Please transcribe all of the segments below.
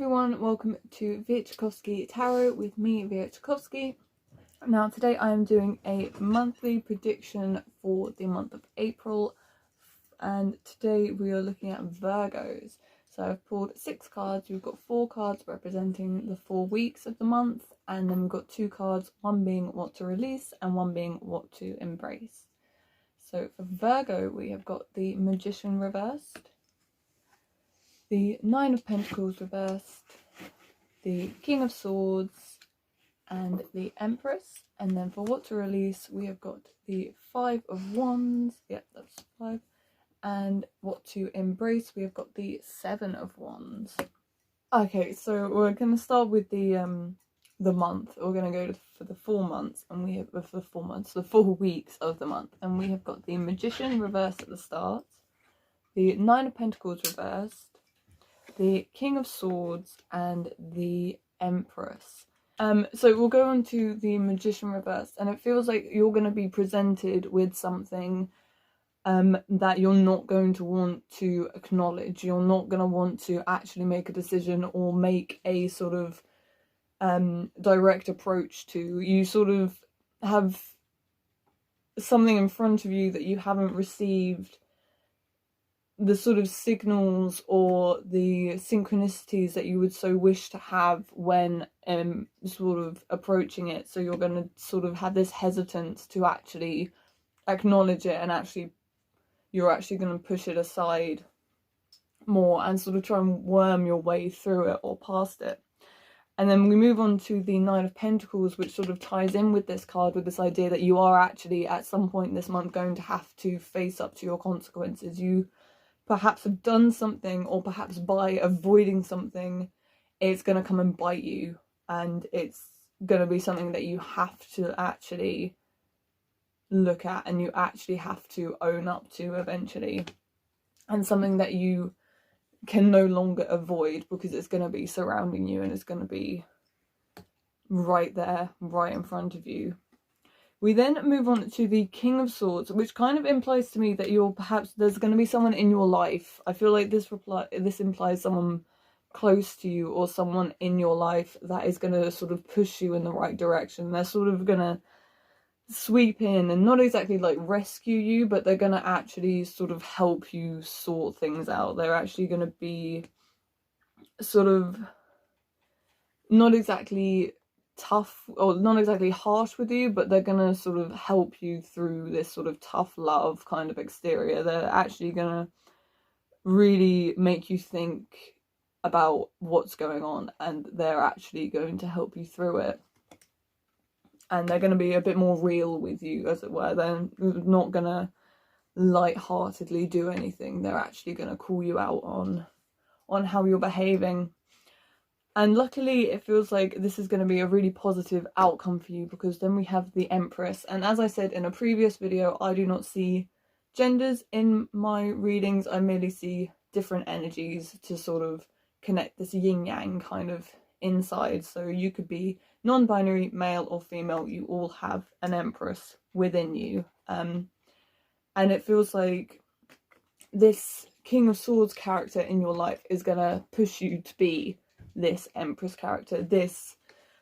everyone, welcome to Virgos Tarot with me, Virgos. Now today I am doing a monthly prediction for the month of April, and today we are looking at Virgos. So I've pulled 6 cards. We've got 4 cards representing the 4 weeks of the month, and then we've got 2 cards, one being what to release and one being what to embrace. So for Virgo we have got the Magician reversed, the Nine of Pentacles reversed, the King of Swords, and the Empress. And then for what to release, we have got the Five of Wands. Yep, that's 5. And what to embrace, we have got the Seven of Wands. Okay, so we're going to start with the month. We're going to go for the 4 months, and we have for the 4 weeks of the month, and we have got the Magician reversed at the start, the Nine of Pentacles reversed, the King of Swords, and the Empress. So we'll go on to the Magician reversed, and it feels like you're going to be presented with something that you're not going to want to acknowledge. You're not going to want to actually make a decision or make a sort of direct approach to. You sort of have something in front of you that you haven't received the sort of signals or the synchronicities that you would so wish to have when sort of approaching it. So you're going to sort of have this hesitance to actually acknowledge it, and you're actually going to push it aside more and sort of try and worm your way through it or past it. And then we move on to the Nine of Pentacles, which sort of ties in with this card, with this idea that you are actually at some point this month going to have to face up to your consequences. You perhaps have done something, or perhaps by avoiding something, it's going to come and bite you, and it's going to be something that you have to actually look at and you actually have to own up to eventually, and something that you can no longer avoid because it's going to be surrounding you and it's going to be right there, right in front of you. We then move on to the King of Swords, which kind of implies to me that there's going to be someone in your life. I feel like this implies someone close to you or someone in your life that is going to sort of push you in the right direction. They're sort of going to sweep in and not exactly like rescue you, but they're going to actually sort of help you sort things out. They're actually going to be sort of not exactly tough or not exactly harsh with you, but they're gonna sort of help you through this sort of tough love kind of exterior. They're actually gonna really make you think about what's going on, and they're actually going to help you through it, and they're going to be a bit more real with you, as it were. They're not gonna light-heartedly do anything. They're actually gonna call you out on how you're behaving. And luckily, it feels like this is going to be a really positive outcome for you, because then we have the Empress. And as I said in a previous video, I do not see genders in my readings. I merely see different energies to sort of connect this yin-yang kind of inside. So you could be non-binary, male or female. You all have an Empress within you. And it feels like this King of Swords character in your life is going to push you to be this Empress character, this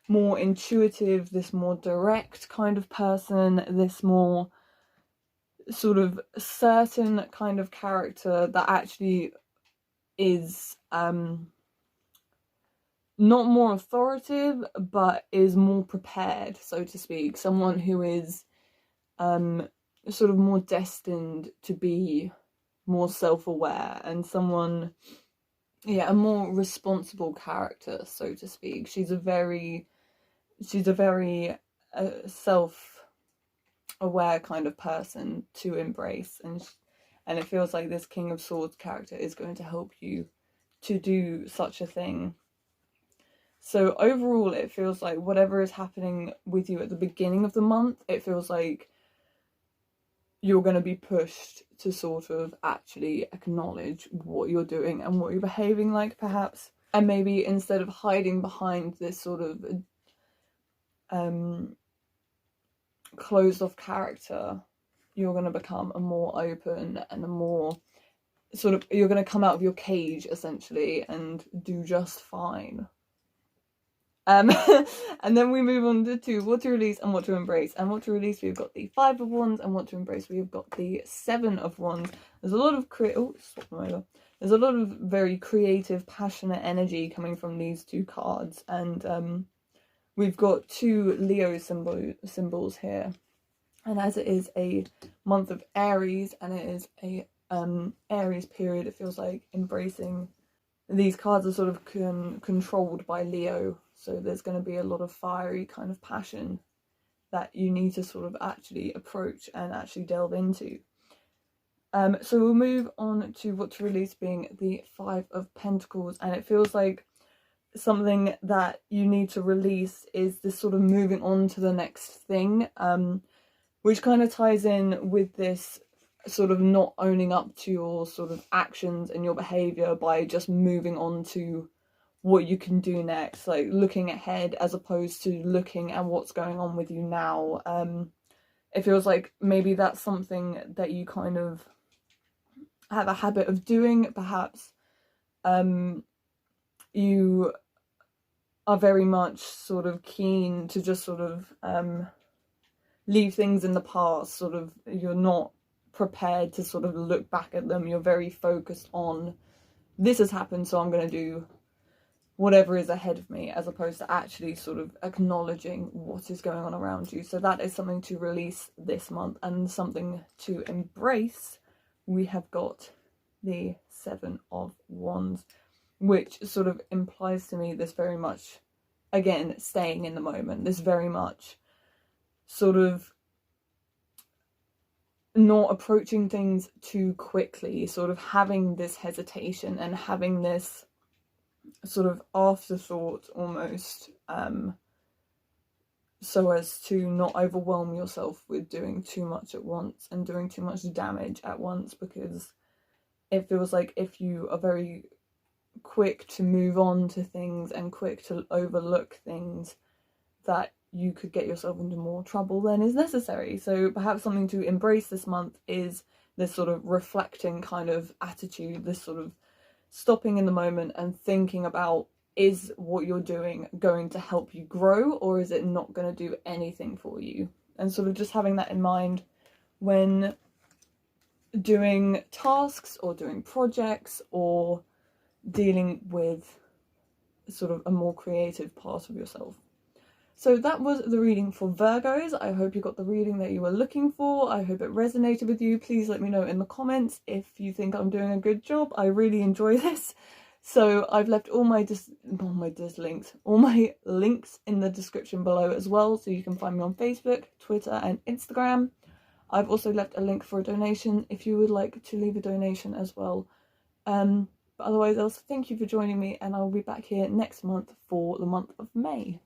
more intuitive, this more direct kind of person, this more sort of certain kind of character that actually is not more authoritative, but is more prepared, so to speak. Someone who is sort of more destined to be more self-aware, and someone, a more responsible character, so to speak. She's a very self-aware kind of person to embrace, and it feels like this King of Swords character is going to help you to do such a thing. So overall, it feels like whatever is happening with you at the beginning of the month, it feels like you're going to be pushed to sort of actually acknowledge what you're doing and what you're behaving like, perhaps. And maybe instead of hiding behind this sort of closed off character, you're going to become a more open and a more sort of, you're going to come out of your cage essentially and do just fine. And then we move on to what to release and what to embrace. And what to release, we've got the 5 of Wands, and what to embrace, we've got the 7 of Wands. There's a lot of There's a lot of very creative, passionate energy coming from these 2 cards, and we've got 2 Leo symbols here. And as it is a month of Aries, and it is a Aries period, it feels like embracing. These cards are sort of controlled by Leo, so there's going to be a lot of fiery kind of passion that you need to sort of actually approach and actually delve into. So we'll move on to what to release, being the 5 of Pentacles, and it feels like something that you need to release is this sort of moving on to the next thing, which kind of ties in with this sort of not owning up to your sort of actions and your behavior by just moving on to what you can do next, like looking ahead as opposed to looking at what's going on with you now. It feels like maybe that's something that you kind of have a habit of doing. Perhaps you are very much sort of keen to just sort of leave things in the past. Sort of, you're not prepared to sort of look back at them. You're very focused on, this has happened, so I'm going to do whatever is ahead of me, as opposed to actually sort of acknowledging what is going on around you. So that is something to release this month, and something to embrace. We have got the 7 of Wands, which sort of implies to me this very much, again, staying in the moment, this very much sort of not approaching things too quickly, sort of having this hesitation and having this sort of afterthought almost, so as to not overwhelm yourself with doing too much at once and doing too much damage at once, because it feels like if you are very quick to move on to things and quick to overlook things, that you could get yourself into more trouble than is necessary. So perhaps something to embrace this month is this sort of reflecting kind of attitude, this sort of stopping in the moment and thinking about, is what you're doing going to help you grow, or is it not going to do anything for you? And sort of just having that in mind when doing tasks or doing projects or dealing with sort of a more creative part of yourself. So that was the reading for Virgos. I hope you got the reading that you were looking for. I hope it resonated with you. Please let me know in the comments if you think I'm doing a good job. I really enjoy this. So I've left all my links in the description below as well, so you can find me on Facebook, Twitter and Instagram. I've also left a link for a donation if you would like to leave a donation as well. But otherwise else, thank you for joining me, and I'll be back here next month for the month of May.